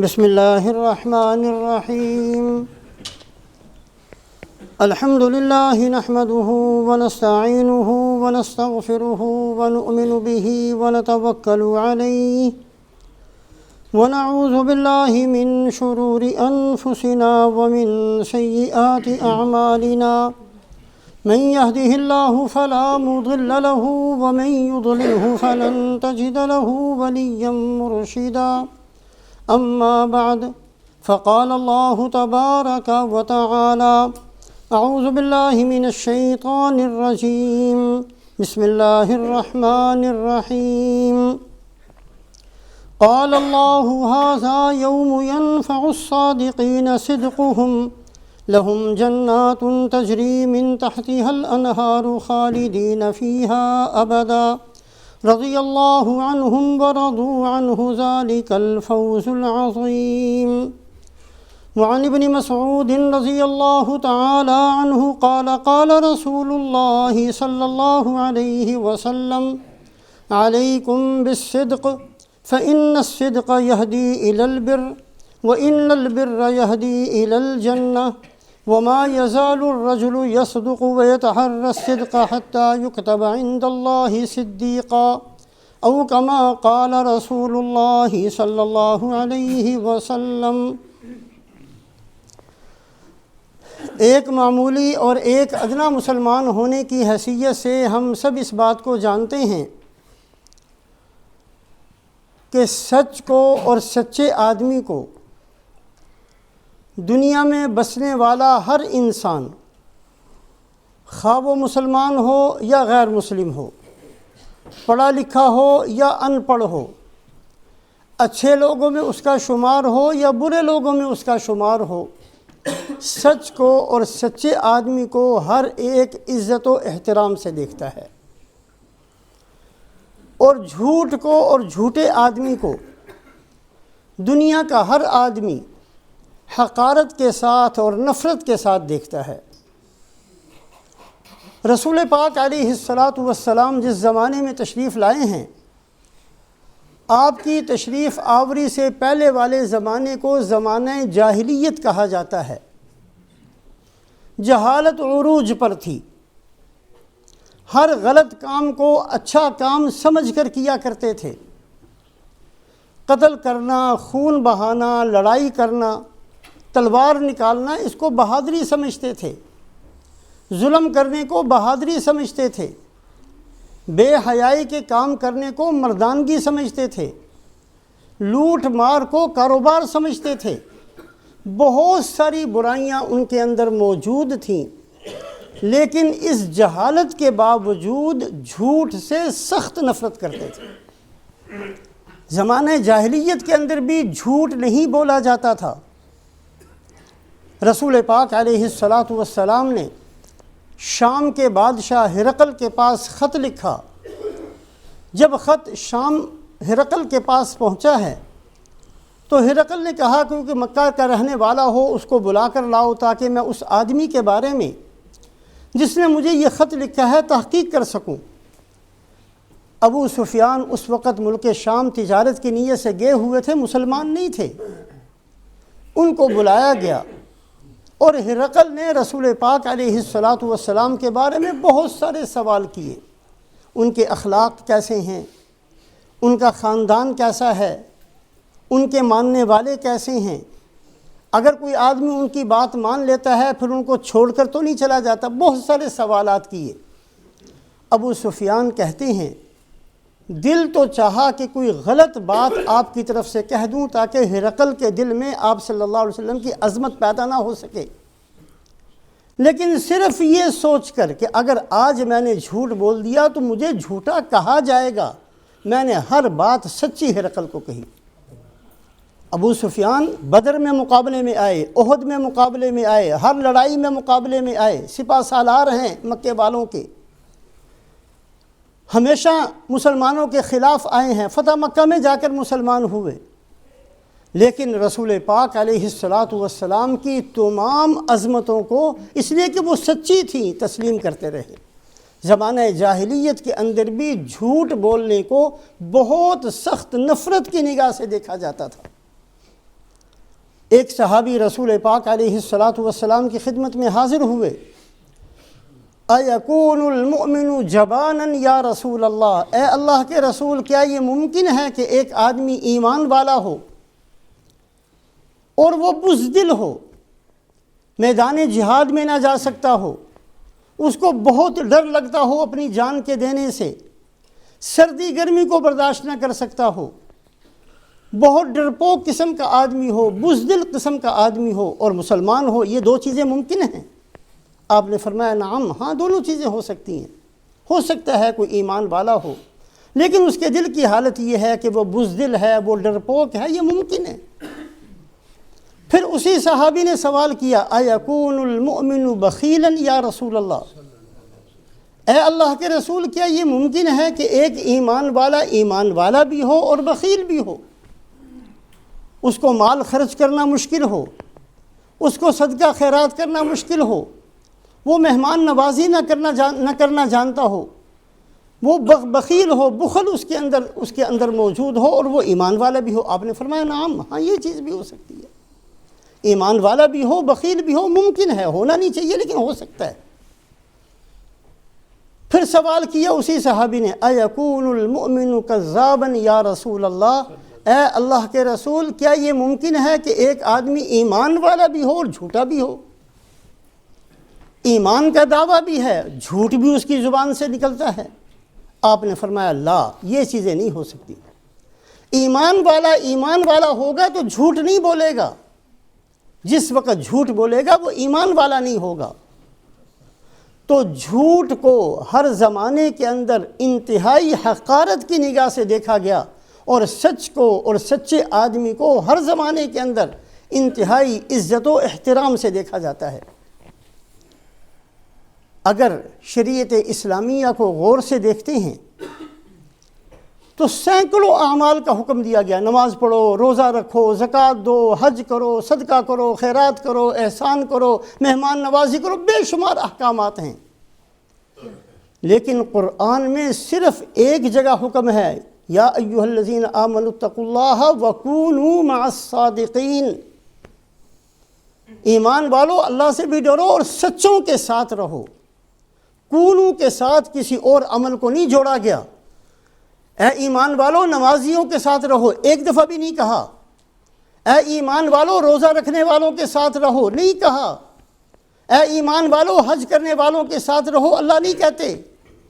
بسم اللہ الرحمن الرحیم الحمد للہ نحمده ونستعینه ونستغفره ونؤمن به ونتوکل علیہ ونعوذ باللہ من شرور انفسنا ومن سیئات اعمالنا من يهده الله فلا مضل له ومن يضلله فلن تجد له وليا مرشدا أما بعد فقال الله تبارك وتعالى أعوذ بالله من الشيطان الرجيم بسم الله الرحمن الرحيم قال الله هذا يوم ينفع الصادقين صدقهم لهم جنات تجري من تحتها الأنهار خالدين فيها أبدا رضي الله عنهم ورضوا عنه ذلك الفوز العظيم وعن ابن مسعود رضي الله تعالى عنه قال قال رسول الله صلى الله عليه وسلم عليكم بالصدق فإن الصدق يهدي إلى البر وإن البر يهدي إلى الجنة وما يزال الرجل يصدق ويتحرى الصدق حتى يكتب عند الله صديقا أو كما قال رسول الله صلى الله عليه وسلم۔ ایک معمولی اور ایک ادنا مسلمان ہونے کی حیثیت سے ہم سب اس بات کو جانتے ہیں کہ سچ کو اور سچے آدمی کو دنیا میں بسنے والا ہر انسان، خواہ وہ مسلمان ہو یا غیر مسلم ہو، پڑھا لکھا ہو یا ان پڑھ ہو، اچھے لوگوں میں اس کا شمار ہو یا برے لوگوں میں اس کا شمار ہو، سچ کو اور سچے آدمی کو ہر ایک عزت و احترام سے دیکھتا ہے، اور جھوٹ کو اور جھوٹے آدمی کو دنیا کا ہر آدمی حقارت کے ساتھ اور نفرت کے ساتھ دیکھتا ہے۔ رسول پاک علیہ السلام جس زمانے میں تشریف لائے ہیں، آپ کی تشریف آوری سے پہلے والے زمانے کو زمانہ جاہلیت کہا جاتا ہے۔ جہالت عروج پر تھی، ہر غلط کام کو اچھا کام سمجھ کر کیا کرتے تھے۔ قتل کرنا، خون بہانا، لڑائی کرنا، تلوار نکالنا، اس کو بہادری سمجھتے تھے۔ ظلم کرنے کو بہادری سمجھتے تھے۔ بے حیائی کے کام کرنے کو مردانگی سمجھتے تھے۔ لوٹ مار کو کاروبار سمجھتے تھے۔ بہت ساری برائیاں ان کے اندر موجود تھیں، لیکن اس جہالت کے باوجود جھوٹ سے سخت نفرت کرتے تھے۔ زمانہ جاہلیت کے اندر بھی جھوٹ نہیں بولا جاتا تھا۔ رسول پاک علیہ السلام نے شام کے بادشاہ ہرقل کے پاس خط لکھا۔ جب خط شام ہرقل کے پاس پہنچا ہے تو ہرقل نے کہا کیونکہ مکہ کا رہنے والا ہو اس کو بلا کر لاؤ تاکہ میں اس آدمی کے بارے میں جس نے مجھے یہ خط لکھا ہے تحقیق کر سکوں۔ ابو سفیان اس وقت ملک شام تجارت کی نیت سے گئے ہوئے تھے، مسلمان نہیں تھے۔ ان کو بلایا گیا اور ہرقل نے رسول پاک علیہ السلام کے بارے میں بہت سارے سوال کیے۔ ان کے اخلاق کیسے ہیں، ان کا خاندان کیسا ہے، ان کے ماننے والے کیسے ہیں، اگر کوئی آدمی ان کی بات مان لیتا ہے پھر ان کو چھوڑ کر تو نہیں چلا جاتا۔ بہت سارے سوالات کیے۔ ابو سفیان کہتے ہیں دل تو چاہا کہ کوئی غلط بات آپ کی طرف سے کہہ دوں تاکہ ہرقل کے دل میں آپ صلی اللہ علیہ وسلم کی عظمت پیدا نہ ہو سکے، لیکن صرف یہ سوچ کر کہ اگر آج میں نے جھوٹ بول دیا تو مجھے جھوٹا کہا جائے گا، میں نے ہر بات سچی ہرقل کو کہی۔ ابو سفیان بدر میں مقابلے میں آئے، احد میں مقابلے میں آئے، ہر لڑائی میں مقابلے میں آئے، سپہ سالار ہیں مکے والوں کے، ہمیشہ مسلمانوں کے خلاف آئے ہیں، فتح مکہ میں جا کر مسلمان ہوئے، لیکن رسول پاک علیہ السلام کی تمام عظمتوں کو اس لیے کہ وہ سچی تھیں تسلیم کرتے رہے۔ زمانہ جاہلیت کے اندر بھی جھوٹ بولنے کو بہت سخت نفرت کی نگاہ سے دیکھا جاتا تھا۔ ایک صحابی رسول پاک علیہ الصلاۃ والسلام کی خدمت میں حاضر ہوئے، اَيَكُونُ الْمُؤْمِنُ جَبَانًا یا رسول اللہ، اے اللہ کے رسول کیا یہ ممکن ہے کہ ایک آدمی ایمان والا ہو اور وہ بزدل ہو، میدان جہاد میں نہ جا سکتا ہو، اس کو بہت ڈر لگتا ہو اپنی جان کے دینے سے، سردی گرمی کو برداشت نہ کر سکتا ہو، بہت ڈرپوک قسم کا آدمی ہو، بزدل قسم کا آدمی ہو اور مسلمان ہو، یہ دو چیزیں ممکن ہیں؟ آپ نے فرمایا نعم، ہاں دونوں چیزیں ہو سکتی ہیں۔ ہو سکتا ہے کوئی ایمان والا ہو لیکن اس کے دل کی حالت یہ ہے کہ وہ بزدل ہے، وہ ڈرپوک ہے، یہ ممکن ہے۔ پھر اسی صحابی نے سوال کیا، اَيَكُونُ الْمُؤْمِنُ بَخِيلًا یا رسول اللہ، اے اللہ کے رسول کیا یہ ممکن ہے کہ ایک ایمان والا بھی ہو اور بخیل بھی ہو، اس کو مال خرچ کرنا مشکل ہو، اس کو صدقہ خیرات کرنا مشکل ہو، وہ مہمان نوازی نہ کرنا جانتا ہو، وہ بخیل ہو، بخل اس کے اندر موجود ہو اور وہ ایمان والا بھی ہو؟ آپ نے فرمایا نعم، ہاں یہ چیز بھی ہو سکتی ہے، ایمان والا بھی ہو بخیل بھی ہو، ممکن ہے، ہونا نہیں چاہیے لیکن ہو سکتا ہے۔ پھر سوال کیا اسی صحابی نے، اَيَكُونُ الْمُؤْمِنُ كَذَّابًا یا رسول اللہ، اے اللہ کے رسول کیا یہ ممکن ہے کہ ایک آدمی ایمان والا بھی ہو اور جھوٹا بھی ہو؟ ایمان کا دعویٰ بھی ہے، جھوٹ بھی اس کی زبان سے نکلتا ہے۔ آپ نے فرمایا لا، یہ چیزیں نہیں ہو سکتی۔ ایمان والا ہوگا تو جھوٹ نہیں بولے گا، جس وقت جھوٹ بولے گا وہ ایمان والا نہیں ہوگا۔ تو جھوٹ کو ہر زمانے کے اندر انتہائی حقارت کی نگاہ سے دیکھا گیا اور سچ کو اور سچے آدمی کو ہر زمانے کے اندر انتہائی عزت و احترام سے دیکھا جاتا ہے۔ اگر شریعت اسلامیہ کو غور سے دیکھتے ہیں تو سینکڑوں اعمال کا حکم دیا گیا، نماز پڑھو، روزہ رکھو، زکوٰۃ دو، حج کرو، صدقہ کرو، خیرات کرو، احسان کرو، مہمان نوازی کرو، بے شمار احکامات ہیں۔ لیکن قرآن میں صرف ایک جگہ حکم ہے، یا ایھا الذین آمنوا اتقوا اللہ وکونوا مع الصادقین، ایمان والو اللہ سے بھی ڈرو اور سچوں کے ساتھ رہو۔ کونو کے ساتھ کسی اور عمل کو نہیں جوڑا گیا۔ اے ایمان والو نمازیوں کے ساتھ رہو، ایک دفعہ بھی نہیں کہا۔ اے ایمان والو روزہ رکھنے والوں کے ساتھ رہو، نہیں کہا۔ اے ایمان والو حج کرنے والوں کے ساتھ رہو، اللہ نہیں کہتے،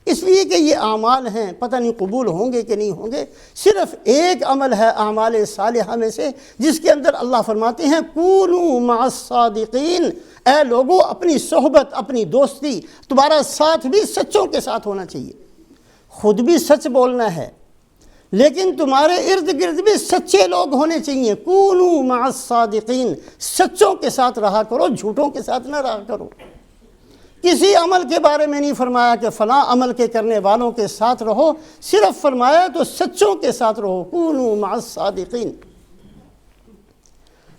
اس لیے کہ یہ اعمال ہیں، پتہ نہیں قبول ہوں گے کہ نہیں ہوں گے۔ صرف ایک عمل ہے اعمال صالحہ میں سے جس کے اندر اللہ فرماتے ہیں کونوا مع الصادقین، اے لوگو اپنی صحبت، اپنی دوستی، تمہارا ساتھ بھی سچوں کے ساتھ ہونا چاہیے۔ خود بھی سچ بولنا ہے لیکن تمہارے ارد گرد بھی سچے لوگ ہونے چاہیے۔ کونوا مع الصادقین، سچوں کے ساتھ رہا کرو، جھوٹوں کے ساتھ نہ رہا کرو۔ کسی عمل کے بارے میں نہیں فرمایا کہ فلاں عمل کے کرنے والوں کے ساتھ رہو، صرف فرمایا تو سچوں کے ساتھ رہو، کونوا مع الصادقین۔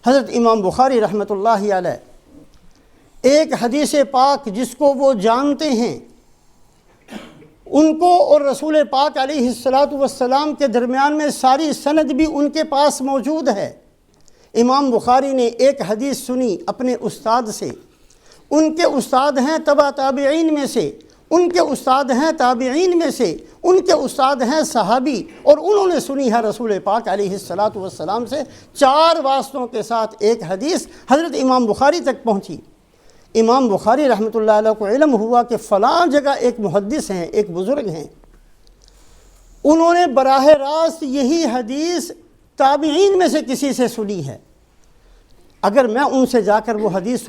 حضرت امام بخاری رحمۃ اللہ علیہ ایک حدیث پاک جس کو وہ جانتے ہیں، ان کو اور رسول پاک علیہ الصلاۃ والسلام کے درمیان میں ساری سند بھی ان کے پاس موجود ہے۔ امام بخاری نے ایک حدیث سنی اپنے استاد سے، ان کے استاد ہیں تبع تابعین میں سے، ان کے استاد ہیں تابعین میں سے، ان کے استاد ہیں صحابی، اور انہوں نے سنی ہے رسول پاک علیہ الصلاۃ والسلام سے۔ 4 واسطوں کے ساتھ ایک حدیث حضرت امام بخاری تک پہنچی۔ امام بخاری رحمۃ اللہ علیہ کو علم ہوا کہ فلاں جگہ ایک محدث ہیں، ایک بزرگ ہیں، انہوں نے براہ راست یہی حدیث تابعین میں سے کسی سے سنی ہے۔ اگر میں ان سے جا کر وہ حدیث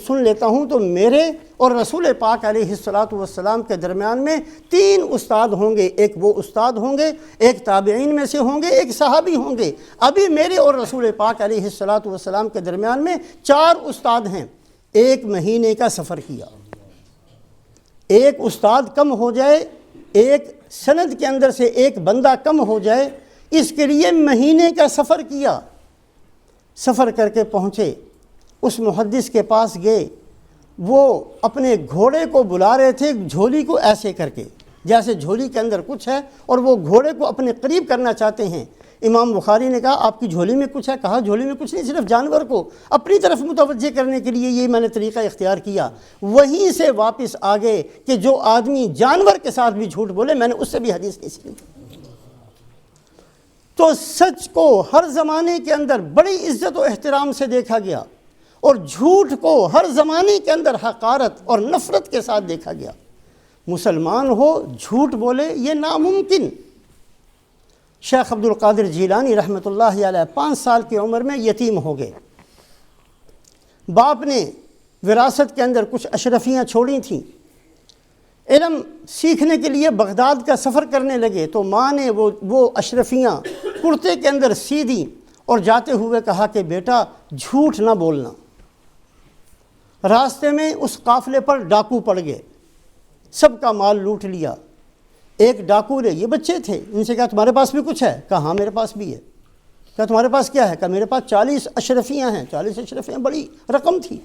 سن لیتا ہوں تو میرے اور رسول پاک علیہ الصلاۃ والسلام کے درمیان میں 3 استاد ہوں گے، ایک وہ استاد ہوں گے، ایک تابعین میں سے ہوں گے، ایک صحابی ہوں گے۔ ابھی میرے اور رسول پاک علیہ الصلاۃ والسلام کے درمیان میں 4 استاد ہیں۔ 1 مہینے کا سفر کیا، ایک استاد کم ہو جائے، ایک سند کے اندر سے ایک بندہ کم ہو جائے، اس کے لیے مہینے کا سفر کیا۔ سفر کر کے پہنچے، اس محدث کے پاس گئے، وہ اپنے گھوڑے کو بلا رہے تھے، جھولی کو ایسے کر کے، جیسے جھولی کے اندر کچھ ہے اور وہ گھوڑے کو اپنے قریب کرنا چاہتے ہیں۔ امام بخاری نے کہا آپ کی جھولی میں کچھ ہے؟ کہا جھولی میں کچھ نہیں، صرف جانور کو اپنی طرف متوجہ کرنے کے لیے یہ میں نے طریقہ اختیار کیا۔ وہیں سے واپس آ گئے کہ جو آدمی جانور کے ساتھ بھی جھوٹ بولے میں نے اس سے بھی حدیث نہیں سنی۔ تو سچ کو ہر زمانے کے اندر بڑی عزت و احترام سے دیکھا گیا، اور جھوٹ کو ہر زمانے کے اندر حقارت اور نفرت کے ساتھ دیکھا گیا۔ مسلمان ہو جھوٹ بولے یہ ناممکن۔ شیخ عبد القادر جیلانی رحمۃ اللہ علیہ 5 سال کی عمر میں یتیم ہو گئے۔ باپ نے وراثت کے اندر کچھ اشرفیاں چھوڑی تھیں۔ علم سیکھنے کے لیے بغداد کا سفر کرنے لگے تو ماں نے وہ اشرفیاں کرتے کے اندر سی دیں اور جاتے ہوئے کہا کہ بیٹا جھوٹ نہ بولنا۔ راستے میں اس قافلے پر ڈاکو پڑ گئے، سب کا مال لوٹ لیا۔ ایک ڈاکو نے، یہ بچے تھے، ان سے کہا تمہارے پاس بھی کچھ ہے؟ کہا ہاں میرے پاس بھی ہے۔ کہا تمہارے پاس کیا ہے؟ کہا میرے پاس 40 اشرفیاں ہیں۔ 40 اشرفیاں بڑی رقم تھی۔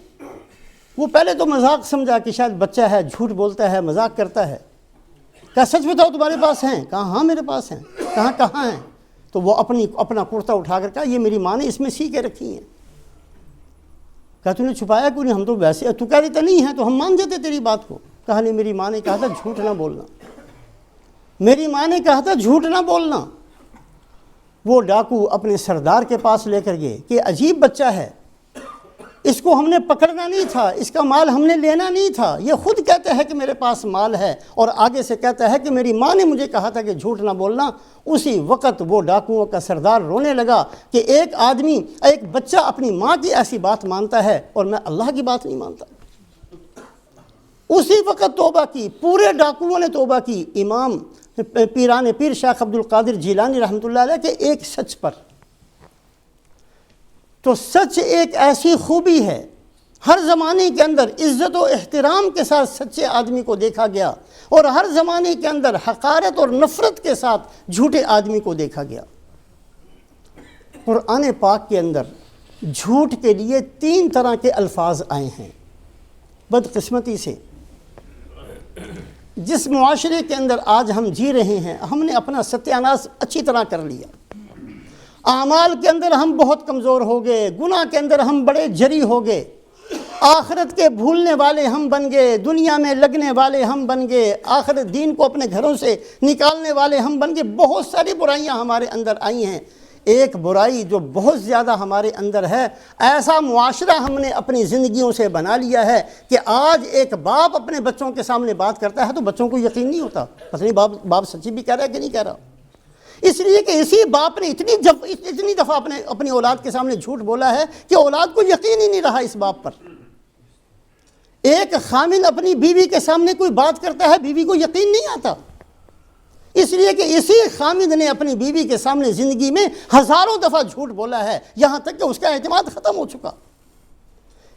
وہ پہلے تو مذاق سمجھا کہ شاید بچہ ہے، جھوٹ بولتا ہے، مذاق کرتا ہے۔ کہا سچ بتاؤ تمہارے پاس ہیں؟ کہا ہاں میرے پاس ہیں۔ کہاں ہیں؟ تو وہ اپنا کرتا اٹھا کر کہا یہ میری ماں نے اس میں سی کے رکھی ہیں۔ کہا تو نے چھپایا کیوں نہیں؟ ہم تو ویسے، تو کہہ رہی تھا نہیں ہے تو ہم مان جاتے تیری بات کو۔ کہا نہیں میری ماں نے کہا تھا جھوٹ نہ بولنا، میری ماں نے کہا تھا جھوٹ نہ بولنا۔ وہ ڈاکو اپنے سردار کے پاس لے کر گئے کہ عجیب بچہ ہے، اس کو ہم نے پکڑنا نہیں تھا، اس کا مال ہم نے لینا نہیں تھا، یہ خود کہتا ہے کہ میرے پاس مال ہے اور آگے سے کہتا ہے کہ میری ماں نے مجھے کہا تھا کہ جھوٹ نہ بولنا۔ اسی وقت وہ ڈاکوؤں کا سردار رونے لگا کہ ایک آدمی، ایک بچہ اپنی ماں کی ایسی بات مانتا ہے اور میں اللہ کی بات نہیں مانتا۔ اسی وقت توبہ کی، پورے ڈاکوؤں نے توبہ کی، امام پیران پیر شیخ عبد القادر جیلانی رحمۃ اللہ علیہ کے ایک سچ پر۔ تو سچ ایک ایسی خوبی ہے، ہر زمانے کے اندر عزت و احترام کے ساتھ سچے آدمی کو دیکھا گیا، اور ہر زمانے کے اندر حقارت اور نفرت کے ساتھ جھوٹے آدمی کو دیکھا گیا۔ قرآن پاک کے اندر جھوٹ کے لیے 3 طرح کے الفاظ آئے ہیں۔ بدقسمتی سے جس معاشرے کے اندر آج ہم جی رہے ہیں، ہم نے اپنا ستیہ ناش اچھی طرح کر لیا۔ اعمال کے اندر ہم بہت کمزور ہو گئے، گناہ کے اندر ہم بڑے جری ہو گئے، آخرت کے بھولنے والے ہم بن گئے، دنیا میں لگنے والے ہم بن گئے، آخرت دین کو اپنے گھروں سے نکالنے والے ہم بن گئے۔ بہت ساری برائیاں ہمارے اندر آئی ہیں۔ ایک برائی جو بہت زیادہ ہمارے اندر ہے، ایسا معاشرہ ہم نے اپنی زندگیوں سے بنا لیا ہے کہ آج ایک باپ اپنے بچوں کے سامنے بات کرتا ہے تو بچوں کو یقین نہیں ہوتا، پتہ نہیں باپ سچی بھی کہہ رہا ہے کہ نہیں کہہ رہا۔ اس لیے کہ اسی باپ نے اتنی دفعہ اپنی اولاد کے سامنے جھوٹ بولا ہے کہ اولاد کو یقین ہی نہیں رہا اس باپ پر۔ ایک خامن اپنی بیوی کے سامنے کوئی بات کرتا ہے، بیوی کو یقین نہیں آتا، اس لیے کہ اسی خامد نے اپنی بیوی کے سامنے زندگی میں ہزاروں دفعہ جھوٹ بولا ہے، یہاں تک کہ اس کا اعتماد ختم ہو چکا۔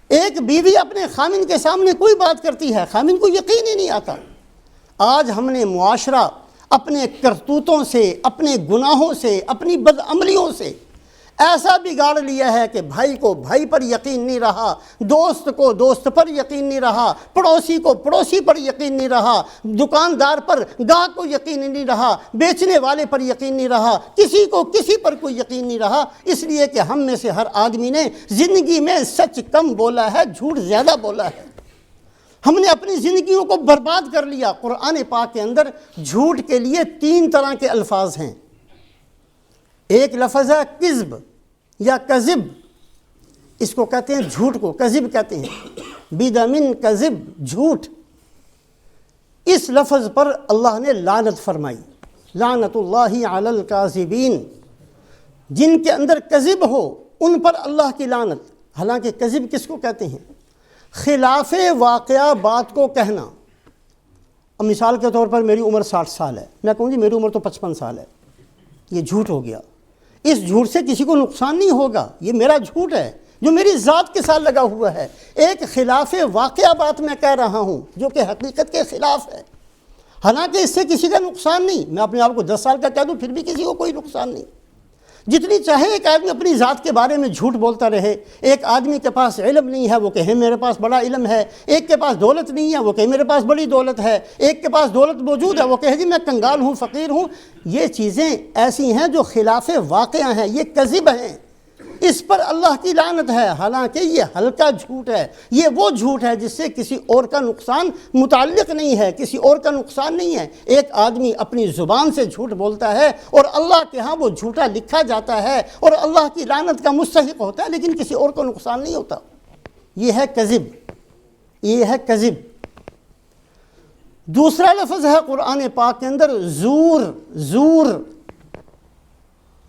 ایک بیوی اپنے خامد کے سامنے کوئی بات کرتی ہے، خامد کو یقین ہی نہیں آتا۔ آج ہم نے معاشرہ اپنے کرتوتوں سے، اپنے گناہوں سے، اپنی بدعملیوں سے ایسا بگاڑ لیا ہے کہ بھائی کو بھائی پر یقین نہیں رہا، دوست کو دوست پر یقین نہیں رہا، پڑوسی کو پڑوسی پر یقین نہیں رہا، دکاندار پر گاہک کو یقین نہیں رہا، بیچنے والے پر یقین نہیں رہا، کسی کو کسی پر کوئی یقین نہیں رہا۔ اس لیے کہ ہم میں سے ہر آدمی نے زندگی میں سچ کم بولا ہے، جھوٹ زیادہ بولا ہے۔ ہم نے اپنی زندگیوں کو برباد کر لیا۔ قرآن پاک کے اندر جھوٹ کے لیے 3 طرح کے الفاظ ہیں۔ ایک لفظ ہے کذب یا کذب، اس کو کہتے ہیں جھوٹ کو کذب کہتے ہیں، بدمن کذب، جھوٹ۔ اس لفظ پر اللہ نے لعنت فرمائی، لعنت اللہ علی الکاذبین، جن کے اندر کذب ہو ان پر اللہ کی لعنت۔ حالانکہ کذب کس کو کہتے ہیں؟ خلاف واقعہ بات کو کہنا۔ اب مثال کے طور پر میری عمر 60 سال ہے، میں کہوں جی میری عمر تو 55 سال ہے، یہ جھوٹ ہو گیا۔ اس جھوٹ سے کسی کو نقصان نہیں ہوگا، یہ میرا جھوٹ ہے جو میری ذات کے ساتھ لگا ہوا ہے۔ ایک خلاف واقعہ بات میں کہہ رہا ہوں جو کہ حقیقت کے خلاف ہے، حالانکہ اس سے کسی کا نقصان نہیں۔ میں اپنے آپ کو 10 سال کا کہہ دوں پھر بھی کسی کو کوئی نقصان نہیں۔ جتنی چاہے ایک آدمی اپنی ذات کے بارے میں جھوٹ بولتا رہے. ایک آدمی کے پاس علم نہیں ہے وہ کہے میرے پاس بڑا علم ہے. ایک کے پاس دولت نہیں ہے وہ کہے میرے پاس بڑی دولت ہے. ایک کے پاس دولت موجود ہے وہ کہے جی میں کنگال ہوں فقیر ہوں. یہ چیزیں ایسی ہیں جو خلاف واقعہ ہیں, یہ کذب ہیں, اس پر اللہ کی لعنت ہے. حالانکہ یہ ہلکا جھوٹ ہے, یہ وہ جھوٹ ہے جس سے کسی اور کا نقصان متعلق نہیں ہے, کسی اور کا نقصان نہیں ہے. ایک آدمی اپنی زبان سے جھوٹ بولتا ہے اور اللہ کے ہاں وہ جھوٹا لکھا جاتا ہے اور اللہ کی لعنت کا مستحق ہوتا ہے, لیکن کسی اور کو نقصان نہیں ہوتا. یہ ہے کذب, یہ ہے کذب. دوسرا لفظ ہے قرآن پاک کے اندر زور. زور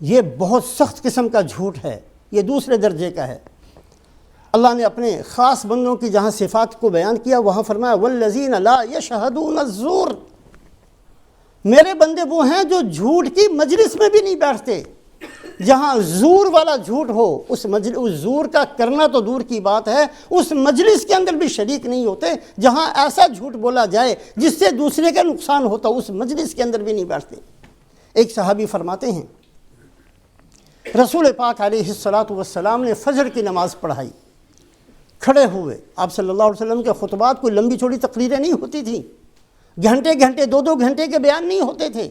یہ بہت سخت قسم کا جھوٹ ہے, یہ دوسرے درجے کا ہے. اللہ نے اپنے خاص بندوں کی جہاں صفات کو بیان کیا وہاں فرمایا والذین لا یشہدون الزور. میرے بندے وہ ہیں جو جھوٹ کی مجلس میں بھی نہیں بیٹھتے. جہاں زور والا جھوٹ ہو اس زور کا کرنا تو دور کی بات ہے, اس مجلس کے اندر بھی شریک نہیں ہوتے. جہاں ایسا جھوٹ بولا جائے جس سے دوسرے کا نقصان ہوتا اس مجلس کے اندر بھی نہیں بیٹھتے. ایک صحابی فرماتے ہیں رسول پاک علیہ السلام نے فجر کی نماز پڑھائی, کھڑے ہوئے. آپ صلی اللہ علیہ وسلم کے خطبات کوئی لمبی چوڑی تقریریں نہیں ہوتی تھیں, گھنٹے گھنٹے 2-2 گھنٹے کے بیان نہیں ہوتے تھے.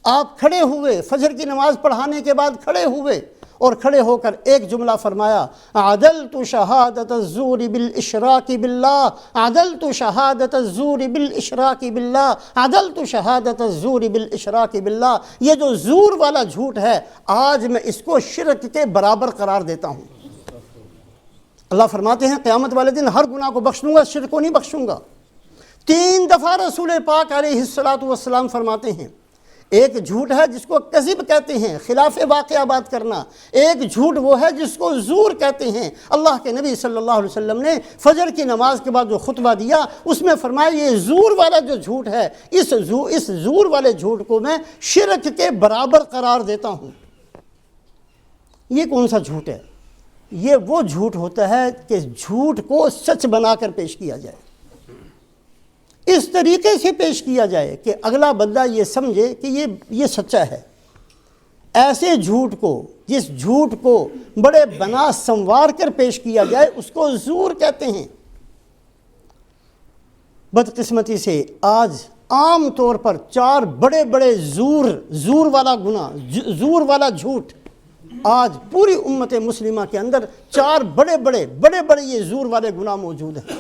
آپ کھڑے ہوئے, فجر کی نماز پڑھانے کے بعد کھڑے ہوئے اور کھڑے ہو کر ایک جملہ فرمایا عدلت شہادت الزور بالاشراک باللہ, عدلت شہادت الزور بالاشراک باللہ, عدلت شہادت الزور بالاشراک باللہ. یہ جو زور والا جھوٹ ہے آج میں اس کو شرک کے برابر قرار دیتا ہوں. اللہ فرماتے ہیں قیامت والے دن ہر گناہ کو بخش دوں گا, شرک کو نہیں بخشوں گا. 3 دفعہ رسول پاک علیہ السلام فرماتے ہیں ایک جھوٹ ہے جس کو کذب کہتے ہیں, خلاف واقعہ بات کرنا. ایک جھوٹ وہ ہے جس کو زور کہتے ہیں. اللہ کے نبی صلی اللہ علیہ وسلم نے فجر کی نماز کے بعد جو خطبہ دیا اس میں فرمایا یہ زور والا جو جھوٹ ہے اس زور والے جھوٹ کو میں شرک کے برابر قرار دیتا ہوں. یہ کون سا جھوٹ ہے؟ یہ وہ جھوٹ ہوتا ہے کہ جھوٹ کو سچ بنا کر پیش کیا جائے, اس طریقے سے پیش کیا جائے کہ اگلا بندہ یہ سمجھے کہ یہ سچا ہے. ایسے جھوٹ کو, جس جھوٹ کو بڑے بنا سنوار کر پیش کیا جائے اس کو زور کہتے ہیں. بدقسمتی سے آج عام طور پر 4 بڑے زور والا گناہ, زور والا جھوٹ آج پوری امت مسلمہ کے اندر 4 بڑے یہ زور والے گناہ موجود ہیں.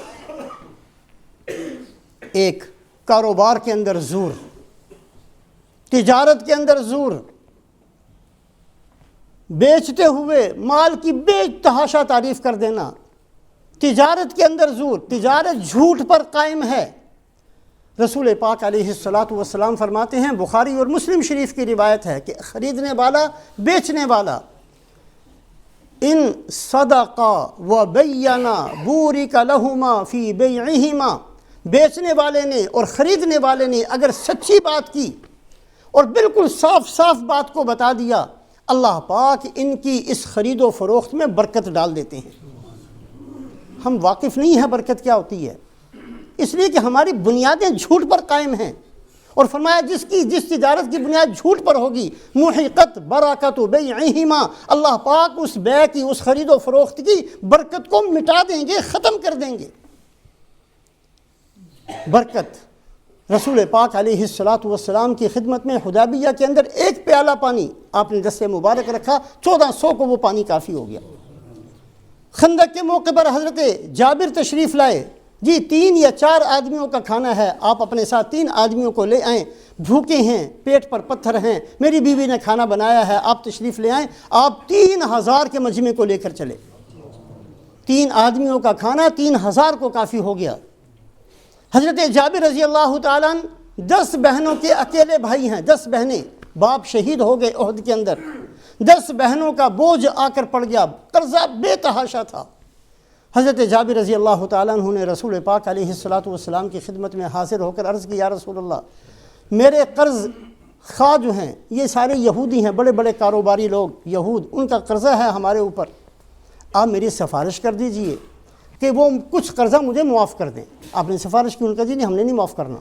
ایک کاروبار کے اندر زور, تجارت کے اندر زور, بیچتے ہوئے مال کی بے تحاشا تعریف کر دینا, تجارت کے اندر زور. تجارت جھوٹ پر قائم ہے. رسول پاک علیہ السلام فرماتے ہیں, بخاری اور مسلم شریف کی روایت ہے کہ خریدنے والا بیچنے والا ان صدقا و بینا بورک لہما فی بیعہما, بیچنے والے نے اور خریدنے والے نے اگر سچی بات کی اور بالکل صاف بات کو بتا دیا, اللہ پاک ان کی اس خرید و فروخت میں برکت ڈال دیتے ہیں. ہم واقف نہیں ہیں برکت کیا ہوتی ہے, اس لیے کہ ہماری بنیادیں جھوٹ پر قائم ہیں. اور فرمایا جس تجارت کی بنیاد جھوٹ پر ہوگی محقت برکت بیعہما, اللہ پاک اس بیع کی, اس خرید و فروخت کی برکت کو مٹا دیں گے, ختم کر دیں گے. برکت رسول پاک علیہ السلام کی خدمت میں حدیبیہ کے اندر 1 پیالہ پانی آپ نے دستے مبارک رکھا, 1400 کو وہ پانی کافی ہو گیا. خندق کے موقع پر حضرت جابر تشریف لائے, جی 3 یا 4 آدمیوں کا کھانا ہے, آپ اپنے ساتھ 3 آدمیوں کو لے آئیں, بھوکے ہیں, پیٹ پر پتھر ہیں, میری بیوی نے کھانا بنایا ہے, آپ تشریف لے آئیں. آپ 3000 کے مجمع کو لے کر چلے. 3 آدمیوں کا کھانا 3000 کو کافی ہو گیا. حضرت جابر رضی اللہ تعالیٰ 10 بہنوں کے اکیلے بھائی ہیں, 10 بہنیں, باپ شہید ہو گئے احد کے اندر. 10 بہنوں کا بوجھ آ کر پڑ گیا, قرضہ بے تحاشا تھا. حضرت جابر رضی اللہ تعالیٰ عنہ نے رسول پاک علیہ السلام کی خدمت میں حاضر ہو کر عرض کی, یا رسول اللہ, میرے قرض خواہ جو ہیں یہ سارے یہودی ہیں, بڑے کاروباری لوگ یہود, ان کا قرضہ ہے ہمارے اوپر. آپ میری سفارش کر دیجئے کہ وہ کچھ قرضہ مجھے معاف کر دیں. آپ نے سفارش کی, ان کا جی نہیں ہم نے نہیں معاف کرنا.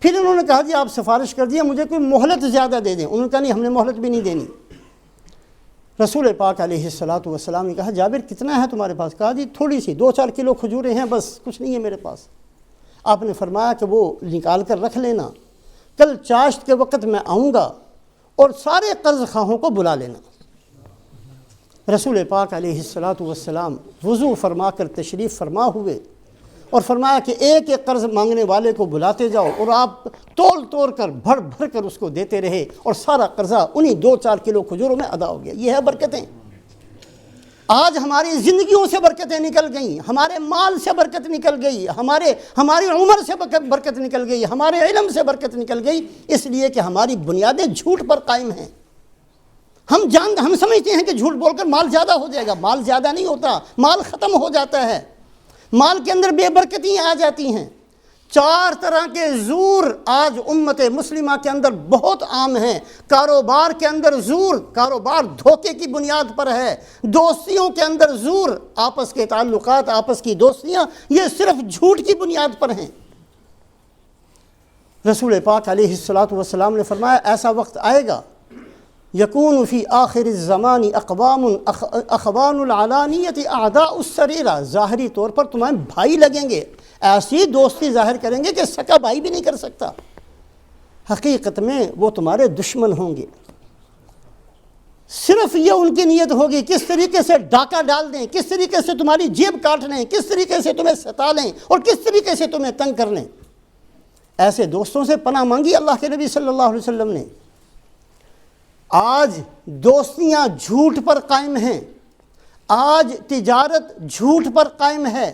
پھر انہوں نے کہا جی آپ سفارش کر دیے, مجھے کوئی مہلت زیادہ دے دیں. انہوں نے کہا نہیں ہم نے مہلت بھی نہیں دینی. رسول پاک علیہ الصلاۃ والسلام نے کہا جابر کتنا ہے تمہارے پاس؟ کہا جی تھوڑی سی 2-4 کلو کھجوریں ہیں بس، کچھ نہیں ہے میرے پاس۔ آپ نے فرمایا کہ وہ نکال کر رکھ لینا، کل چاشت کے وقت میں آؤں گا اور سارے قرض خواہوں کو بلا لینا۔ رسول پاک علیہ الصلاۃ والسلام وضو فرما کر تشریف فرما ہوئے اور فرمایا کہ ایک ایک قرض مانگنے والے کو بلاتے جاؤ اور آپ توڑ کر بھر بھر کر اس کو دیتے رہے اور سارا قرضہ انہی 2-4 کلو کھجوروں میں ادا ہو گیا۔ یہ ہے برکتیں۔ آج ہماری زندگیوں سے برکتیں نکل گئیں، ہمارے مال سے برکت نکل گئی، ہماری عمر سے برکت نکل گئی، ہمارے علم سے برکت نکل گئی، اس لیے کہ ہماری بنیادیں جھوٹ پر قائم ہیں۔ ہم سمجھتے ہیں کہ جھوٹ بول کر مال زیادہ ہو جائے گا، مال زیادہ نہیں ہوتا، مال ختم ہو جاتا ہے، مال کے اندر بے برکتیاں آ جاتی ہیں۔ 4 طرح کے زور آج امت مسلمہ کے اندر بہت عام ہیں۔ کاروبار کے اندر زور، کاروبار دھوکے کی بنیاد پر ہے۔ دوستیوں کے اندر زور، آپس کے تعلقات، آپس کی دوستیاں یہ صرف جھوٹ کی بنیاد پر ہیں۔ رسول پاک علیہ الصلاۃ والسلام نے فرمایا ایسا وقت آئے گا یکون فی آخر الزمان اقوام اخوان العلانیت اعداء السریرہ، ظاہری طور پر تمہیں بھائی لگیں گے، ایسی دوستی ظاہر کریں گے کہ سکا بھائی بھی نہیں کر سکتا، حقیقت میں وہ تمہارے دشمن ہوں گے۔ صرف یہ ان کی نیت ہوگی کس طریقے سے ڈاکہ ڈال دیں، کس طریقے سے تمہاری جیب کاٹ لیں، کس طریقے سے تمہیں ستا لیں اور کس طریقے سے تمہیں تنگ کر لیں۔ ایسے دوستوں سے پناہ مانگی اللہ کے نبی صلی اللہ علیہ وسلم نے۔ آج دوستیاں جھوٹ پر قائم ہیں، آج تجارت جھوٹ پر قائم ہے۔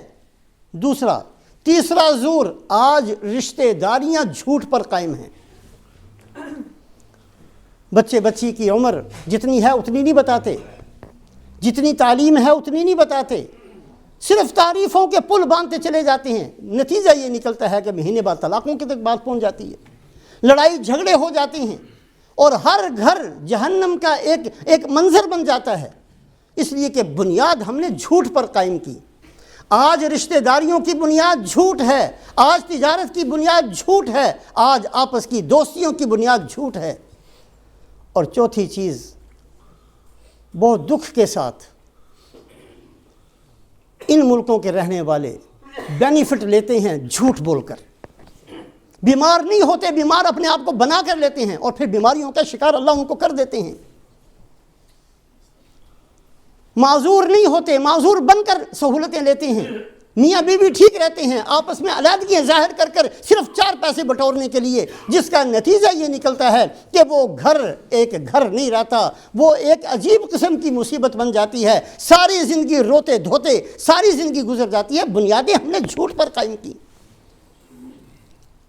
تیسرا زور، آج رشتہ داریاں جھوٹ پر قائم ہیں۔ بچی کی عمر جتنی ہے اتنی نہیں بتاتے، جتنی تعلیم ہے اتنی نہیں بتاتے، صرف تعریفوں کے پل باندھتے چلے جاتے ہیں۔ نتیجہ یہ نکلتا ہے کہ مہینے بعد طلاقوں کی تک بات پہنچ جاتی ہے، لڑائی جھگڑے ہو جاتے ہیں اور ہر گھر جہنم کا ایک منظر بن جاتا ہے، اس لیے کہ بنیاد ہم نے جھوٹ پر قائم کی۔ آج رشتہ داریوں کی بنیاد جھوٹ ہے، آج تجارت کی بنیاد جھوٹ ہے، آج آپس کی دوستیوں کی بنیاد جھوٹ ہے۔ اور چوتھی چیز، بہت دکھ کے ساتھ ان ملکوں کے رہنے والے بینیفٹ لیتے ہیں جھوٹ بول کر۔ بیمار نہیں ہوتے، بیمار اپنے آپ کو بنا کر لیتے ہیں اور پھر بیماریوں کا شکار اللہ ان کو کر دیتے ہیں۔ معذور نہیں ہوتے، معذور بن کر سہولتیں لیتے ہیں۔ میاں بیوی ٹھیک رہتے ہیں، آپس میں علیحدگیاں ظاہر کر صرف 4 پیسے بٹورنے کے لیے، جس کا نتیجہ یہ نکلتا ہے کہ وہ گھر ایک گھر نہیں رہتا، وہ ایک عجیب قسم کی مصیبت بن جاتی ہے۔ ساری زندگی روتے دھوتے ساری زندگی گزر جاتی ہے، بنیادیں ہم نے جھوٹ پر قائم کی۔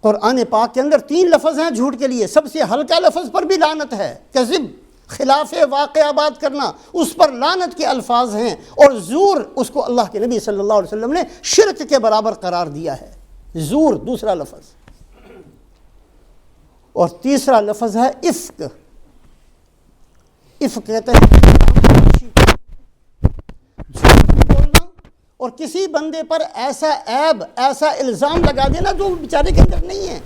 قرآن پاک کے اندر 3 لفظ ہیں جھوٹ کے لیے، سب سے ہلکا لفظ پر بھی لعنت ہے، کذب، خلاف واقعہ بات کرنا، اس پر لعنت کے الفاظ ہیں، اور زور اس کو اللہ کے نبی صلی اللہ علیہ وسلم نے شرک کے برابر قرار دیا ہے۔ زور دوسرا لفظ، اور تیسرا لفظ ہے افک۔ افک کہتے ہیں جھوٹ بولنا اور کسی بندے پر ایسا عیب، ایسا الزام لگا دینا جو بیچارے کے اندر نہیں ہے۔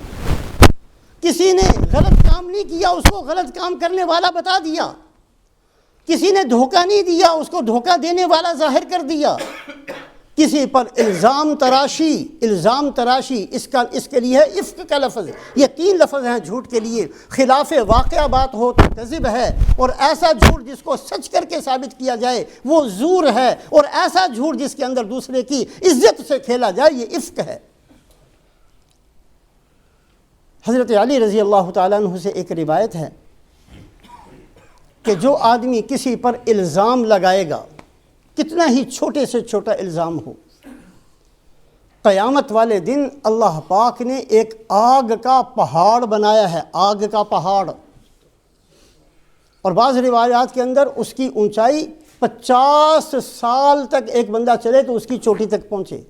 کسی نے غلط کام نہیں کیا، اس کو غلط کام کرنے والا بتا دیا۔ کسی نے دھوکہ نہیں دیا، اس کو دھوکہ دینے والا ظاہر کر دیا۔ کسی پر الزام تراشی اس کے لیے ہے افک کا لفظ۔ یہ 3 لفظ ہیں جھوٹ کے لیے۔ خلاف واقعہ بات ہو تو کذب ہے، اور ایسا جھوٹ جس کو سچ کر کے ثابت کیا جائے وہ زور ہے، اور ایسا جھوٹ جس کے اندر دوسرے کی عزت سے کھیلا جائے یہ افک ہے۔ حضرت علی رضی اللہ تعالیٰ عنہ سے ایک روایت ہے کہ جو آدمی کسی پر الزام لگائے گا، کتنا ہی چھوٹے سے چھوٹا الزام ہو، قیامت والے دن اللہ پاک نے ایک آگ کا پہاڑ بنایا ہے، آگ کا پہاڑ، اور بعض روایات کے اندر اس کی اونچائی 50 سال تک ایک بندہ چلے تو اس کی چوٹی تک پہنچے۔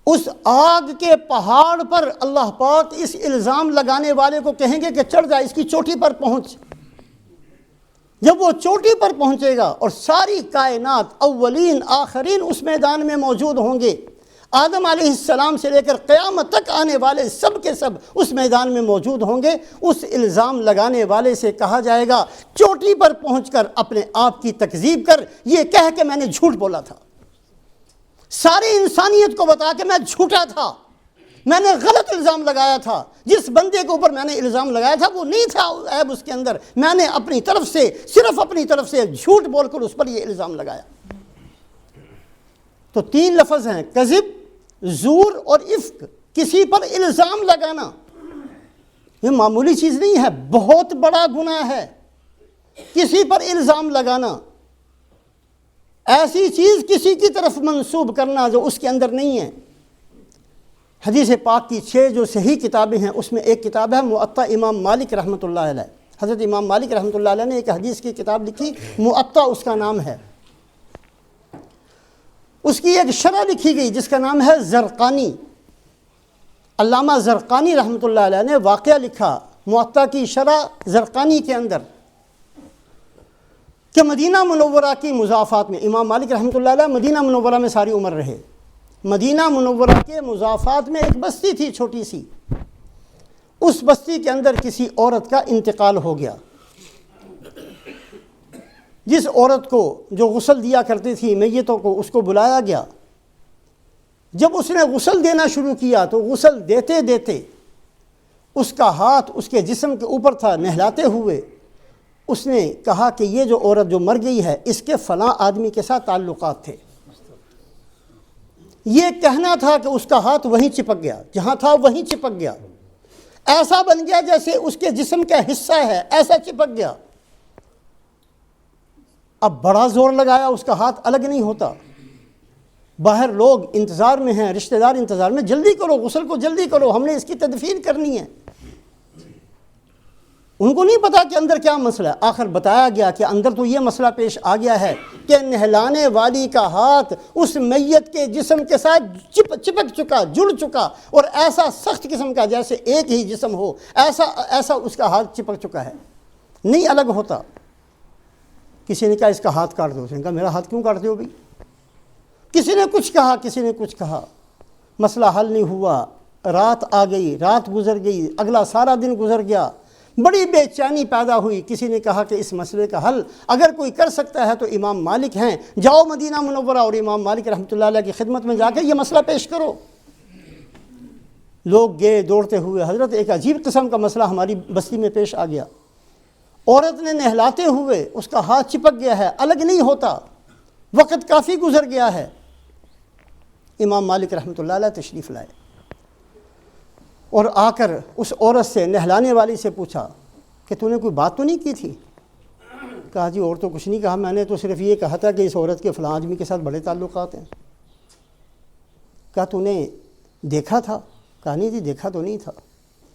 اس آگ کے پہاڑ پر اللہ پاک اس الزام لگانے والے کو کہیں گے کہ چڑھ جا، اس کی چوٹی پر پہنچ۔ جب وہ چوٹی پر پہنچے گا اور ساری کائنات اولین آخرین اس میدان میں موجود ہوں گے، آدم علیہ السلام سے لے کر قیامت تک آنے والے سب کے سب اس میدان میں موجود ہوں گے۔ اس الزام لگانے والے سے کہا جائے گا چوٹی پر پہنچ کر اپنے آپ کی تکذیب کر، یہ کہہ کہ میں نے جھوٹ بولا تھا، ساری انسانیت کو بتا کہ میں جھوٹا تھا، میں نے غلط الزام لگایا تھا، جس بندے کے اوپر میں نے الزام لگایا تھا وہ نہیں تھا عیب اس کے اندر، میں نے اپنی طرف سے صرف اپنی طرف سے جھوٹ بول کر اس پر یہ الزام لگایا۔ تو 3 لفظ ہیں، کذب، زور اور افک، کسی پر الزام لگانا یہ معمولی چیز نہیں ہے، بہت بڑا گناہ ہے کسی پر الزام لگانا، ایسی چیز کسی کی طرف منسوب کرنا جو اس کے اندر نہیں ہے۔ حدیث پاک کی 6 جو صحیح کتابیں ہیں اس میں ایک کتاب ہے موطا امام مالک رحمۃ اللہ علیہ۔ حضرت امام مالک رحمۃ اللہ علیہ نے ایک حدیث کی کتاب لکھی، موطا اس کا نام ہے، اس کی ایک شرح لکھی گئی جس کا نام ہے زرقانی۔ علامہ زرقانی رحمۃ اللہ علیہ نے واقعہ لکھا موطا کی شرح زرقانی کے اندر کہ مدینہ منورہ کی مضافات میں، امام مالک رحمۃ اللہ علیہ مدینہ منورہ میں ساری عمر رہے، مدینہ منورہ کے مضافات میں ایک بستی تھی چھوٹی سی، اس بستی کے اندر کسی عورت کا انتقال ہو گیا، جس عورت کو جو غسل دیا کرتی تھی میتوں کو، اس کو بلایا گیا۔ جب اس نے غسل دینا شروع کیا تو غسل دیتے دیتے اس کا ہاتھ اس کے جسم کے اوپر تھا نہلاتے ہوئے، اس نے کہا کہ یہ جو عورت جو مر گئی ہے اس کے فلاں آدمی کے ساتھ تعلقات تھے، یہ کہنا تھا کہ اس کا ہاتھ وہیں چپک گیا، جہاں تھا وہیں چپک گیا، ایسا بن گیا جیسے اس کے جسم کا حصہ ہے، ایسا چپک گیا۔ اب بڑا زور لگایا، اس کا ہاتھ الگ نہیں ہوتا، باہر لوگ انتظار میں ہیں، رشتہ دار انتظار میں، جلدی کرو غسل کو، جلدی کرو، ہم نے اس کی تدفین کرنی ہے۔ ان کو نہیں پتا کہ اندر کیا مسئلہ ہے۔ آخر بتایا گیا کہ اندر تو یہ مسئلہ پیش آ گیا ہے کہ نہلانے والی کا ہاتھ اس میت کے جسم کے ساتھ چپک چکا، جڑ چکا، اور ایسا سخت قسم کا جیسے ایک ہی جسم ہو، ایسا اس کا ہاتھ چپک چکا ہے، نہیں الگ ہوتا۔ کسی نے کہا اس کا ہاتھ کاٹ دو، اس نے کہا میرا ہاتھ کیوں کاٹتے ہو بھائی؟ کسی نے کچھ کہا، کسی نے کچھ کہا، مسئلہ حل نہیں ہوا۔ رات آ گئی، رات گزر گئی، اگلا سارا دن گزر گیا، بڑی بے چینی پیدا ہوئی۔ کسی نے کہا کہ اس مسئلے کا حل اگر کوئی کر سکتا ہے تو امام مالک ہیں، جاؤ مدینہ منورہ اور امام مالک رحمۃ اللہ علیہ کی خدمت میں جا کے یہ مسئلہ پیش کرو۔ لوگ گئے دوڑتے ہوئے، حضرت ایک عجیب قسم کا مسئلہ ہماری بستی میں پیش آ گیا، عورت نے نہلاتے ہوئے اس کا ہاتھ چپک گیا ہے، الگ نہیں ہوتا، وقت کافی گزر گیا ہے۔ امام مالک رحمۃ اللہ علیہ تشریف لائے اور آ کر اس عورت سے، نہلانے والی سے پوچھا کہ تو نے کوئی بات تو نہیں کی تھی؟ کہا جی اور تو کچھ نہیں کہا، میں نے تو صرف یہ کہا تھا کہ اس عورت کے فلاں آدمی کے ساتھ بڑے تعلقات ہیں۔ کہا تو نے دیکھا تھا؟ کہا نہیں جی دیکھا تو نہیں تھا۔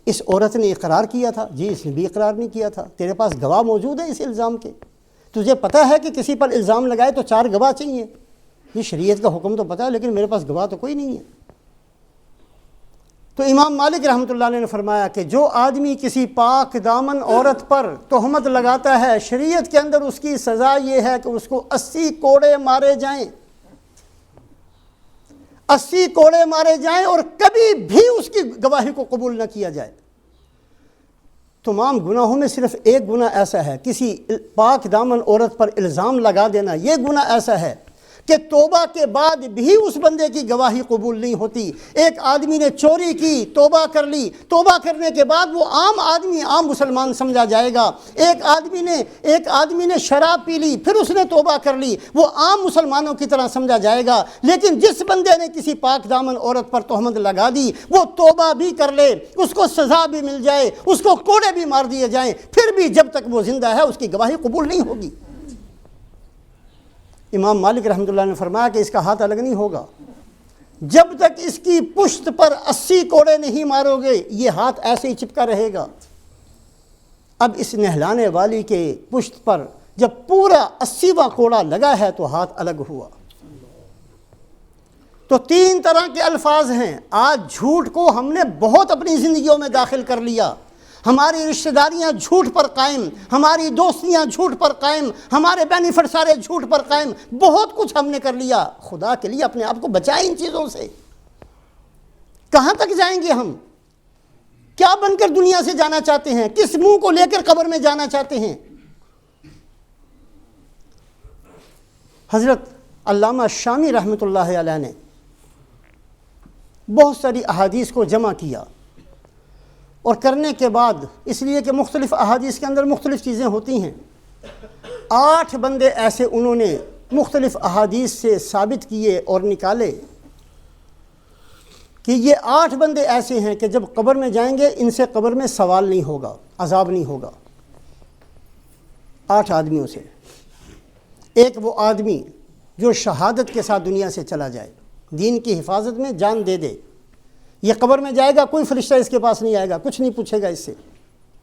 اس عورت نے اقرار کیا تھا؟ جی اس نے بھی اقرار نہیں کیا تھا۔ تیرے پاس گواہ موجود ہے اس الزام کے؟ تجھے پتہ ہے کہ کسی پر الزام لگائے تو 4 گواہ چاہیے؟ یہ شریعت کا حکم تو پتہ ہے لیکن میرے پاس گواہ تو کوئی نہیں ہے۔ تو امام مالک رحمۃ اللہ علیہ نے فرمایا کہ جو آدمی کسی پاک دامن عورت پر تہمت لگاتا ہے، شریعت کے اندر اس کی سزا یہ ہے کہ اس کو 80 کوڑے مارے جائیں، 80 کوڑے مارے جائیں اور کبھی بھی اس کی گواہی کو قبول نہ کیا جائے۔ تمام گناہوں میں صرف ایک گناہ ایسا ہے، کسی پاک دامن عورت پر الزام لگا دینا، یہ گناہ ایسا ہے کہ توبہ کے بعد بھی اس بندے کی گواہی قبول نہیں ہوتی۔ ایک آدمی نے چوری کی، توبہ کر لی، توبہ کرنے کے بعد وہ عام آدمی، عام مسلمان سمجھا جائے گا۔ ایک آدمی نے شراب پی لی، پھر اس نے توبہ کر لی، وہ عام مسلمانوں کی طرح سمجھا جائے گا۔ لیکن جس بندے نے کسی پاک دامن عورت پر تہمت لگا دی، وہ توبہ بھی کر لے، اس کو سزا بھی مل جائے، اس کو کوڑے بھی مار دیے جائیں، پھر بھی جب تک وہ زندہ ہے اس کی گواہی قبول نہیں ہوگی۔ امام مالک رحمۃ اللہ نے فرمایا کہ اس کا ہاتھ الگ نہیں ہوگا جب تک اس کی پشت پر 80 کوڑے نہیں مارو گے، یہ ہاتھ ایسے ہی چپکا رہے گا۔ اب اس نہلانے والی کے پشت پر جب پورا 80واں کوڑا لگا ہے تو ہاتھ الگ ہوا۔ تو 3 طرح کے الفاظ ہیں۔ آج جھوٹ کو ہم نے بہت اپنی زندگیوں میں داخل کر لیا، ہماری رشتہ داریاں جھوٹ پر قائم، ہماری دوستیاں جھوٹ پر قائم، ہمارے بینیفٹ سارے جھوٹ پر قائم، بہت کچھ ہم نے کر لیا۔ خدا کے لیے اپنے آپ کو بچائیں ان چیزوں سے۔ کہاں تک جائیں گے ہم؟ کیا بن کر دنیا سے جانا چاہتے ہیں؟ کس منہ کو لے کر قبر میں جانا چاہتے ہیں؟ حضرت علامہ شامی رحمۃ اللہ علیہ نے بہت ساری احادیث کو جمع کیا، اور کرنے کے بعد، اس لیے کہ مختلف احادیث کے اندر مختلف چیزیں ہوتی ہیں، 8 بندے ایسے انہوں نے مختلف احادیث سے ثابت کیے اور نکالے کہ یہ 8 بندے ایسے ہیں کہ جب قبر میں جائیں گے ان سے قبر میں سوال نہیں ہوگا، عذاب نہیں ہوگا۔ 8 آدمیوں سے ایک وہ آدمی جو شہادت کے ساتھ دنیا سے چلا جائے، دین کی حفاظت میں جان دے دے، یہ قبر میں جائے گا، کوئی فرشتہ اس کے پاس نہیں آئے گا، کچھ نہیں پوچھے گا اس سے،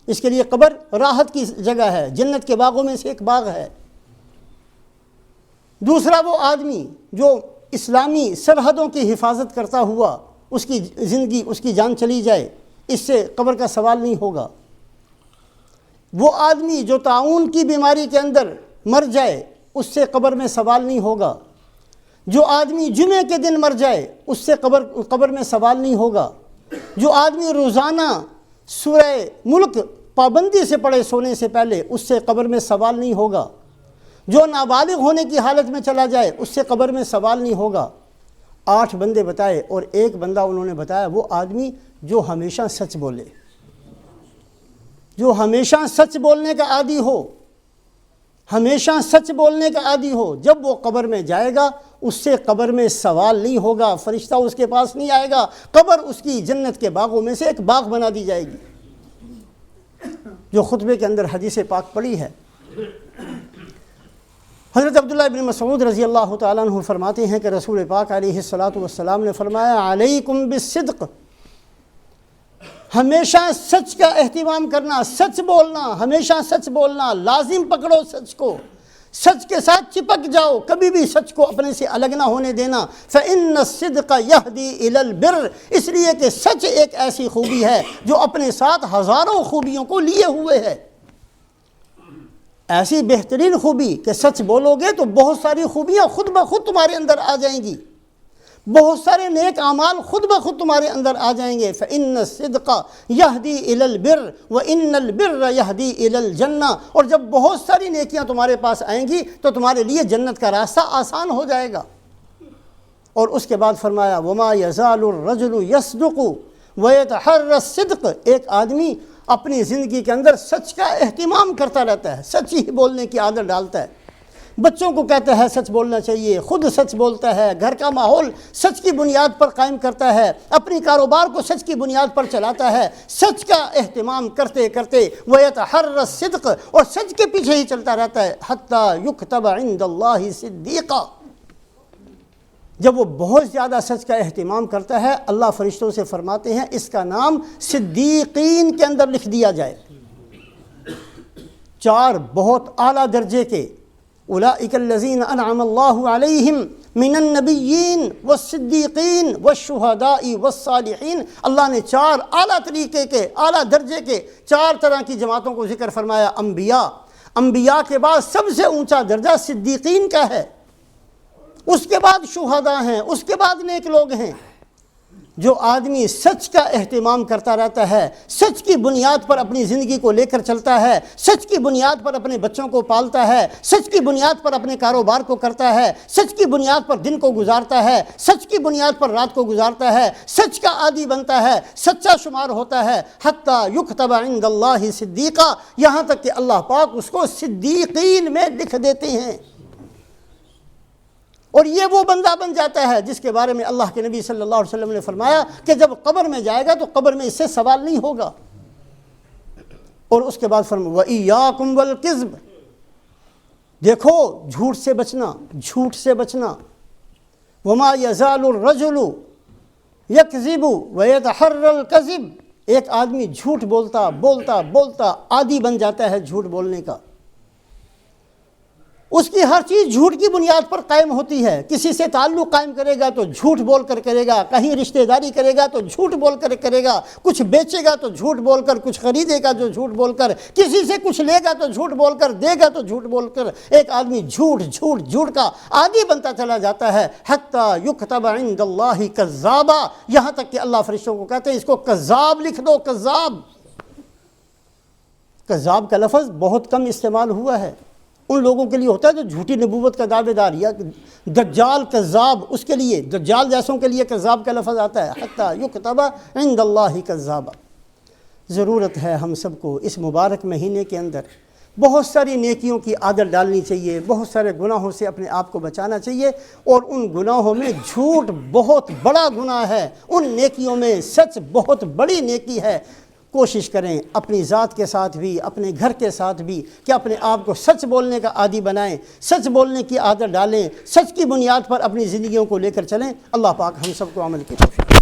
اس کے لیے قبر راحت کی جگہ ہے، جنت کے باغوں میں سے ایک باغ ہے۔ دوسرا وہ آدمی جو اسلامی سرحدوں کی حفاظت کرتا ہوا اس کی زندگی، اس کی جان چلی جائے، اس سے قبر کا سوال نہیں ہوگا۔ وہ آدمی جو طاعون کی بیماری کے اندر مر جائے، اس سے قبر میں سوال نہیں ہوگا۔ جو آدمی جمعے کے دن مر جائے، اس سے قبر میں سوال نہیں ہوگا۔ جو آدمی روزانہ سورہ ملک پابندی سے پڑھے سونے سے پہلے، اس سے قبر میں سوال نہیں ہوگا۔ جو نابالغ ہونے کی حالت میں چلا جائے، اس سے قبر میں سوال نہیں ہوگا۔ 8 بندے بتائے، اور ایک بندہ انہوں نے بتایا، وہ آدمی جو ہمیشہ سچ بولے، جو ہمیشہ سچ بولنے کا عادی ہو، ہمیشہ سچ بولنے کا عادی ہو، جب وہ قبر میں جائے گا اس سے قبر میں سوال نہیں ہوگا، فرشتہ اس کے پاس نہیں آئے گا، قبر اس کی جنت کے باغوں میں سے ایک باغ بنا دی جائے گی۔ جو خطبے کے اندر حدیث پاک پڑھی ہے، حضرت عبداللہ بن مسعود رضی اللہ تعالیٰ عنہ فرماتے ہیں کہ رسول پاک علیہ الصلاۃ والسلام نے فرمایا، علیکم بالصدق، ہمیشہ سچ کا اہتمام کرنا، سچ بولنا، ہمیشہ سچ بولنا، لازم پکڑو سچ کو، سچ کے ساتھ چپک جاؤ، کبھی بھی سچ کو اپنے سے الگ نہ ہونے دینا۔ فإن الصدق يهدي إلى البر، اس لیے کہ سچ ایک ایسی خوبی ہے جو اپنے ساتھ ہزاروں خوبیوں کو لیے ہوئے ہے۔ ایسی بہترین خوبی کہ سچ بولو گے تو بہت ساری خوبیاں خود بخود تمہارے اندر آ جائیں گی، بہت سارے نیک اعمال خود بخود تمہارے اندر آ جائیں گے۔ فإن الصدق يهدي إلى البر وإن البر يهدي إلى الجنة، اور جب بہت ساری نیکیاں تمہارے پاس آئیں گی تو تمہارے لیے جنت کا راستہ آسان ہو جائے گا۔ اور اس کے بعد فرمایا، وما يزال الرجل يصدق ويتحرى الصدق، ایک آدمی اپنی زندگی کے اندر سچ کا اہتمام کرتا رہتا ہے، سچ ہی بولنے کی عادت ڈالتا ہے، بچوں کو کہتا ہے سچ بولنا چاہیے، خود سچ بولتا ہے، گھر کا ماحول سچ کی بنیاد پر قائم کرتا ہے، اپنی کاروبار کو سچ کی بنیاد پر چلاتا ہے، سچ کا اہتمام کرتے کرتے وَيَتَحَرَّ الصِّدْقَ، اور سچ کے پیچھے ہی چلتا رہتا ہے، حَتَّى يُكْتَبَ عِنْدَ اللَّهِ صِدِّيقًا، جب وہ بہت زیادہ سچ کا اہتمام کرتا ہے، اللہ فرشتوں سے فرماتے ہیں اس کا نام صدیقین کے اندر لکھ دیا جائے۔ 4 بہت اعلیٰ درجے کے، اولئک الذین انعم اللہ علیہم من النبیین والصدیقین والشہداء والصالحین، اللہ نے 4 اعلیٰ طریقے کے، اعلیٰ درجے کے 4 طرح کی جماعتوں کو ذکر فرمایا۔ انبیاء کے بعد سب سے اونچا درجہ صدیقین کا ہے، اس کے بعد شہداء ہیں، اس کے بعد نیک لوگ ہیں۔ جو آدمی سچ کا اہتمام کرتا رہتا ہے، سچ کی بنیاد پر اپنی زندگی کو لے کر چلتا ہے، سچ کی بنیاد پر اپنے بچوں کو پالتا ہے، سچ کی بنیاد پر اپنے کاروبار کو کرتا ہے، سچ کی بنیاد پر دن کو گزارتا ہے، سچ کی بنیاد پر رات کو گزارتا ہے، سچ کا عادی بنتا ہے، سچا شمار ہوتا ہے، حتیٰ یکتب عند اللہ صدیقا، یہاں تک کہ اللہ پاک اس کو صدیقین میں لکھ دیتے ہیں۔ اور یہ وہ بندہ بن جاتا ہے جس کے بارے میں اللہ کے نبی صلی اللہ علیہ وسلم نے فرمایا کہ جب قبر میں جائے گا تو قبر میں اس سے سوال نہیں ہوگا۔ اور اس کے بعد فرمایا وَإِيَّاكُمْ وَالْكِذْبَ، دیکھو جھوٹ سے بچنا، جھوٹ سے بچنا۔ وَمَا يَزَالُ الرَّجُلُ يَكْذِبُ وَيَتَحَرَّى الْكَذِبَ، ایک آدمی جھوٹ بولتا بولتا بولتا عادی بن جاتا ہے جھوٹ بولنے کا، اس کی ہر چیز جھوٹ کی بنیاد پر قائم ہوتی ہے. کسی سے تعلق قائم کرے گا تو جھوٹ بول کر کرے گا, کہیں رشتہ داری کرے گا تو جھوٹ بول کر کرے گا, کچھ بیچے گا تو جھوٹ بول کر, کچھ خریدے گا تو جھوٹ بول کر, کسی سے کچھ لے گا تو جھوٹ بول کر, دے گا تو جھوٹ بول کر. ایک آدمی جھوٹ جھوٹ جھوٹ کا عادی بنتا چلا جاتا ہے. حتیٰ یکتب عند اللہ کذابا, یہاں تک کہ اللہ فرشتوں کو کہتے ہیں اس کو کذاب لکھ دو. کذاب, کذاب کا لفظ بہت کم استعمال ہوا ہے. ان لوگوں کے لیے ہوتا ہے جو جھوٹی نبوت کا دعوے دار, یا دجال کذاب, اس کے لیے, دجال جیسوں کے لیے کذاب کا لفظ آتا ہے. حتیٰ یکتب عند اللہ کذابا. ضرورت ہے ہم سب کو اس مبارک مہینے کے اندر بہت ساری نیکیوں کی عادت ڈالنی چاہیے, بہت سارے گناہوں سے اپنے آپ کو بچانا چاہیے. اور ان گناہوں میں جھوٹ بہت بڑا گناہ ہے, ان نیکیوں میں سچ بہت بڑی نیکی ہے. کوشش کریں اپنی ذات کے ساتھ بھی, اپنے گھر کے ساتھ بھی, کہ اپنے آپ کو سچ بولنے کا عادی بنائیں, سچ بولنے کی عادت ڈالیں, سچ کی بنیاد پر اپنی زندگیوں کو لے کر چلیں. اللہ پاک ہم سب کو عمل کی توفیق.